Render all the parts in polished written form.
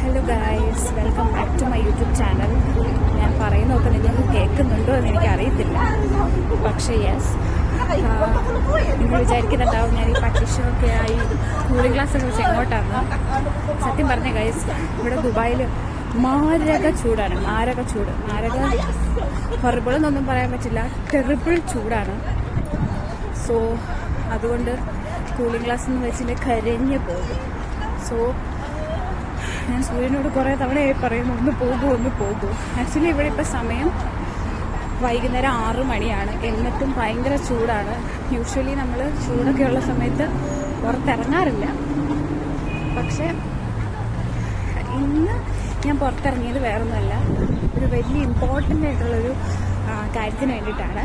Hello guys, welcome back to my YouTube channel. ഞാൻ പറയുന്നതൊക്കെ നിങ്ങൾക്ക് കേൾക്കുന്നുണ്ടോ എന്ന് എനിക്കറിയത്തില്ല, പക്ഷേ യെസ്, നിങ്ങൾ വിചാരിക്കുന്നുണ്ടാവും ഞാൻ ഈ പട്ടിഷമൊക്കെ ആയി കൂളിംഗ് ഗ്ലാസ്സൊക്കെ വെച്ച് എങ്ങോട്ടാണ്. സത്യം പറഞ്ഞ ഗൈസ്, ഇവിടെ ദുബായിൽ മാരക ചൂടാണ്. മാരക ഹൊറിബിൾ എന്നൊന്നും പറയാൻ പറ്റില്ല, ടെറിബിൾ ചൂടാണ്. സോ അതുകൊണ്ട് കൂളിംഗ് ഗ്ലാസ് എന്ന് വെച്ചിട്ട് കരഞ്ഞു പോകും. സോ ഞാൻ സൂര്യനോട് കുറേ തവണയായി പറയുന്നു, ഒന്ന് പോകൂ. ആക്ച്വലി ഇവിടെ ഇപ്പോൾ സമയം വൈകുന്നേരം 6 മണിയാണ്. എന്നിട്ടും ഭയങ്കര ചൂടാണ്. യൂഷ്വലി നമ്മൾ ചൂടൊക്കെ ഉള്ള സമയത്ത് പുറത്തിറങ്ങാറില്ല. പക്ഷേ ഇന്ന് ഞാൻ പുറത്തിറങ്ങിയത് വേറൊന്നുമല്ല, ഒരു വലിയ ഇമ്പോർട്ടൻ്റ് ആയിട്ടുള്ളൊരു കാര്യത്തിന് വേണ്ടിയിട്ടാണ്.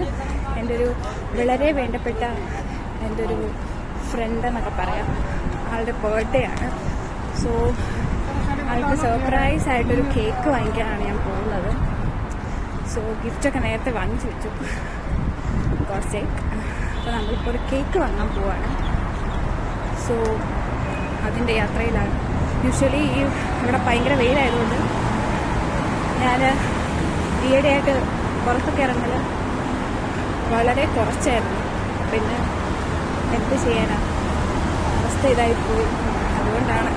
എൻ്റെ ഒരു വളരെ വേണ്ടപ്പെട്ട എൻ്റെ ഒരു ഫ്രണ്ട് എന്നൊക്കെ പറയാം, ആളുടെ ബർത്ത്ഡേ ആണ്. സോ ആൾക്ക് സർപ്രൈസ് ആയിട്ടൊരു കേക്ക് വാങ്ങിക്കാനാണ് ഞാൻ പോകുന്നത്. സോ ഗിഫ്റ്റൊക്കെ നേരത്തെ വാങ്ങിച്ചു വെച്ചു, ഗോഡ് സേക്ക്. അപ്പോൾ നമ്മളിപ്പോൾ ഒരു കേക്ക് വാങ്ങാൻ പോവാണ്. സോ അതിൻ്റെ യാത്രയിലാണ്. യൂഷ്വലി ഇവിടെ ഭയങ്കര വെയിലായതുകൊണ്ട് ഞാൻ ഈയിടെയായിട്ട് പുറത്തൊക്കെ ഇറങ്ങൽ വളരെ കുറച്ചായിരുന്നു. പിന്നെ എന്ത് ചെയ്യാനാണ്, അവസ്ഥ ഇതായിപ്പോയി. അതുകൊണ്ടാണ്,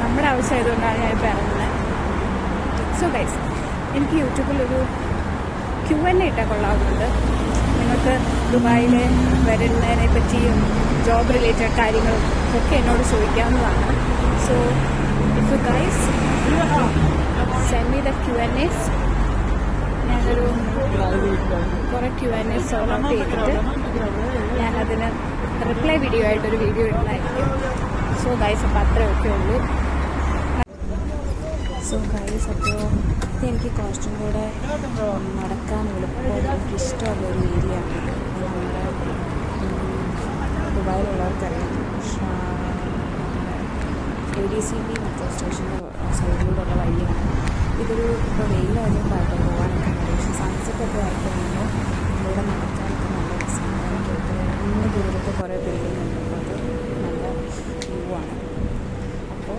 നമ്മുടെ ആവശ്യമായതുകൊണ്ടാണ് ഞാനിപ്പോൾ ഇറങ്ങുന്നത്. സോ ഗൈസ്, എനിക്ക് യൂട്യൂബിലൊരു Q&A ഇട്ടാൽ കൊള്ളാവുന്നുണ്ട്. നിങ്ങൾക്ക് ദുബായിൽ വരുന്നതിനെ പറ്റിയും ജോബ് റിലേറ്റഡ് കാര്യങ്ങളും ഒക്കെ എന്നോട് ചോദിക്കാവുന്നതാണ്. So if you guys send me the Q&As, ഞാനൊരു കുറേ Q&As സോൾവ് ഔട്ട് ചെയ്തിട്ട് ഞാനതിന് റിപ്ലൈ വീഡിയോ ആയിട്ടൊരു വീഡിയോ ഇടുന്നതായിരിക്കും. സോ ഗൈസ്, അപ്പോൾ അത്രയൊക്കെ ഉള്ളൂ. സോ ഗൈസ്, അപ്പോൾ ഇതെനിക്ക് കുറച്ചും കൂടെ നടക്കാൻ എളുപ്പം എനിക്കിഷ്ടമുള്ളൊരു ഏരിയ ആണ്. നമ്മുടെ ദുബായിലുള്ളവർക്കറിയാം, ADCB മെട്രോ സ്റ്റേഷൻ്റെ സൈഡിലൂടെയുള്ള വഴിയാണ്. ഇതൊരു ഇപ്പോൾ വെയിലായതുകൊണ്ട് ആയിട്ട് പോകാനൊക്കെ ഉണ്ട്. പക്ഷേ സൺസെറ്റൊക്കെ ആയി കഴിയുമ്പോൾ ഇവിടെ നടക്കാനൊക്കെ നല്ല രസമാണ്. ഇന്ന് ദൂരത്ത് കുറേ ബിൽഡിംഗ് ഉണ്ട്, അപ്പോൾ അത് നല്ല വ്യൂ ആണ്. അപ്പോൾ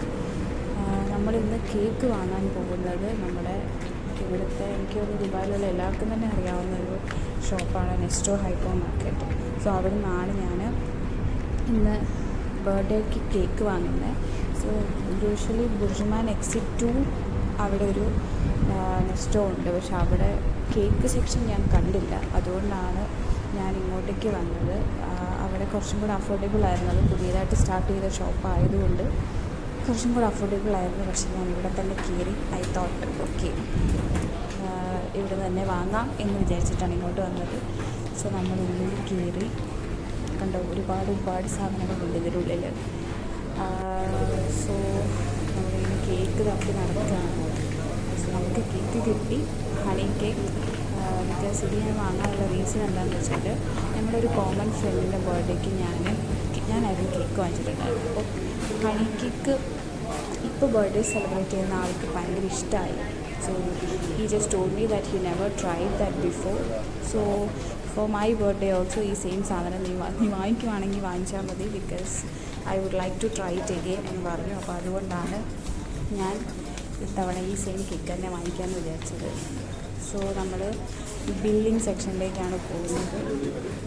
നമ്മളിന്ന് കേക്ക് വാങ്ങാൻ പോകുന്നത് നമ്മുടെ ഇവിടുത്തെ, എനിക്ക് തോന്നുന്നു ദുബായിലുള്ള എല്ലാവർക്കും തന്നെ അറിയാവുന്ന ഒരു ഷോപ്പാണ് നെസ്റ്റോ ഹൈപ്പർ മാർക്കറ്റ്. സോ അവിടെ നിന്നാണ് ഞാൻ ഇന്ന് ബർത്ത്ഡേക്ക് കേക്ക് വാങ്ങുന്നത്. സോ യൂഷ്വലി ബുർജുമാൻ എക്സിറ്റ് 2 അവിടെ ഒരു നെസ്റ്റോ ഉണ്ട്, പക്ഷെ അവിടെ കേക്ക് സെക്ഷൻ ഞാൻ കണ്ടില്ല. അതുകൊണ്ടാണ് ഞാൻ ഇങ്ങോട്ടേക്ക് വന്നത്. അവിടെ കുറച്ചും കൂടെ അഫോർഡബിൾ ആയിരുന്നു. അത് പുതിയതായിട്ട് സ്റ്റാർട്ട് ചെയ്ത ഷോപ്പ് ആയതുകൊണ്ട് കുറച്ചും കൂടെ അഫോർഡബിൾ ആയിരുന്നു. പക്ഷേ ഞാൻ ഇവിടെ തന്നെ കയറി, ഐ തോട്ട് ഓക്കെ ഇവിടെ തന്നെ വാങ്ങാം എന്ന് വിചാരിച്ചിട്ടാണ് ഇങ്ങോട്ട് വന്നത്. സോ നമ്മൾ ഉള്ളിൽ കയറി കണ്ടോ, ഒരുപാട് സാധനങ്ങളുണ്ട് ഇതിൻ്റെ ഉള്ളിൽ. സോ നമ്മളിങ്ങനെ കേക്ക് തപ്പി നടക്കുകയാണ്. സോ നമുക്ക് കേക്ക് കിട്ടി, ഹണി കേക്ക്. ബിക്കോസ് ഇത് ഞാൻ വാങ്ങാനുള്ള റീസൺ എന്താണെന്ന് വെച്ചാൽ ഞങ്ങളുടെ ഒരു കോമൺ ഫ്രണ്ടിൻ്റെ ബർത്ത്ഡേക്ക് ഞാനായിരുന്നു കേക്ക് വാങ്ങിച്ചിട്ടുണ്ടായിരുന്നു. അപ്പോൾ ഹണി കേക്ക് ഇപ്പോൾ ബർത്ത്ഡേ സെലിബ്രേറ്റ് ചെയ്യുന്ന ആൾക്ക് ഭയങ്കര ഇഷ്ടമായി. So he just told me that he never tried that before. So for my birthday also ഈ സെയിം സാധനം നീ വാങ്ങിക്കുവാണെങ്കിൽ വാങ്ങിച്ചാൽ മതി, because I would like to try it again എന്ന് പറഞ്ഞു. അപ്പോൾ അതുകൊണ്ടാണ് ഞാൻ ഇത്തവണ ഈ സെയിം കേക്ക് തന്നെ വാങ്ങിക്കാമെന്ന് വിചാരിച്ചത്. സോ നമ്മൾ ബില്ലിംഗ് സെക്ഷനിലേക്കാണ് പോകുന്നത്.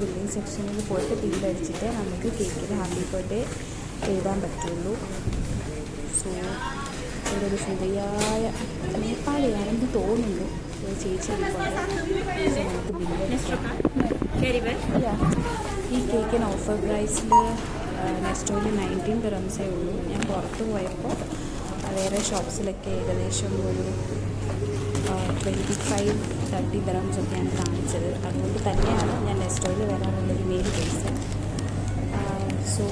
ബില്ലിംഗ് സെക്ഷനിൽ പോയിട്ട് ബില്ലടിച്ചിട്ട് നമുക്ക് കേക്കിന് ഹാപ്പി ബർത്ത്ഡേ എഴുതാൻ പറ്റുള്ളൂ. സോ ഇവിടെ ഒരു ശരിയായ നേപ്പാളിയാണെന്ന് തോന്നുന്നു ചേച്ചി. സോ നമുക്ക് ബില്ലടിക്കാം. ഈ കേക്കിന് ഓഫർ പ്രൈസിൽ നെസ്റ്റോയിൽ 19 ദിറംസേ ഉള്ളൂ. ഞാൻ പുറത്ത് പോയപ്പോൾ വേറെ ഷോപ്സിലൊക്കെ ഏകദേശം ഒരു 25-30 ദിറംസൊക്കെയാണ് കാണിച്ചത്. അതുകൊണ്ട് തന്നെയാണ് ഞാൻ നെസ്റ്റോയിൽ വരാനുള്ളൊരു മെയിൻ റീസൺ. സോ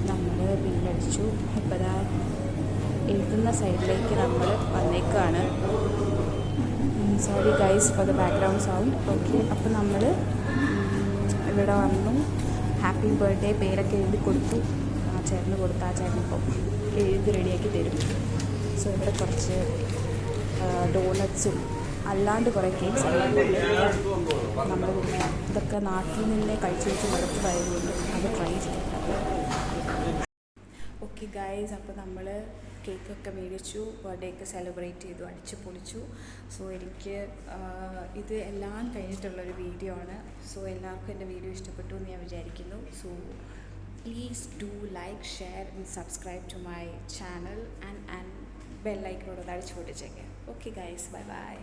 നമ്മൾ ബില്ലടിച്ചു. ഇപ്പോൾ എഴുതുന്ന സൈഡിലേക്ക് നമ്മൾ വന്നേക്കാണ്. Sorry guys for the background sound. Okay, അപ്പോൾ നമ്മൾ ഇവിടെ വന്നു. ഹാപ്പി ബർത്ത്ഡേ പേരൊക്കെ എഴുതി കൊടുത്തു. ആ ചേട്ടന് കൊടുത്ത് ആ ചേട്ടൻ ഇപ്പോൾ എഴുതി റെഡിയാക്കി തരും. സോ ഇവിടെ കുറച്ച് ഡോണറ്റ്സും അല്ലാണ്ട് കുറേ കേക്ക്സ് എല്ലാം കൊണ്ട് നമ്മൾ പിന്നെ ഇതൊക്കെ നാട്ടിൽ നിന്നേ കഴിച്ച് മടുത്തതായതുകൊണ്ട് അത് ട്രൈ ചെയ്തിട്ടുണ്ട്. ഓക്കെ ഗൈസ്, അപ്പോൾ നമ്മൾ കേക്കൊക്കെ മേടിച്ചു, ബർത്ത്ഡേ ഒക്കെ സെലിബ്രേറ്റ് ചെയ്തു, അടിച്ച് പൊളിച്ചു. സോ എനിക്ക് ഇത് എല്ലാം കഴിഞ്ഞിട്ടുള്ളൊരു വീഡിയോ ആണ്. സോ എല്ലാവർക്കും എൻ്റെ വീഡിയോ ഇഷ്ടപ്പെട്ടു എന്ന് ഞാൻ വിചാരിക്കുന്നു. So please do like, share and subscribe to my channel and bell ഐക്കണോട് അടിച്ചു പൊട്ടിച്ചേക്കാം. Okay guys, bye by.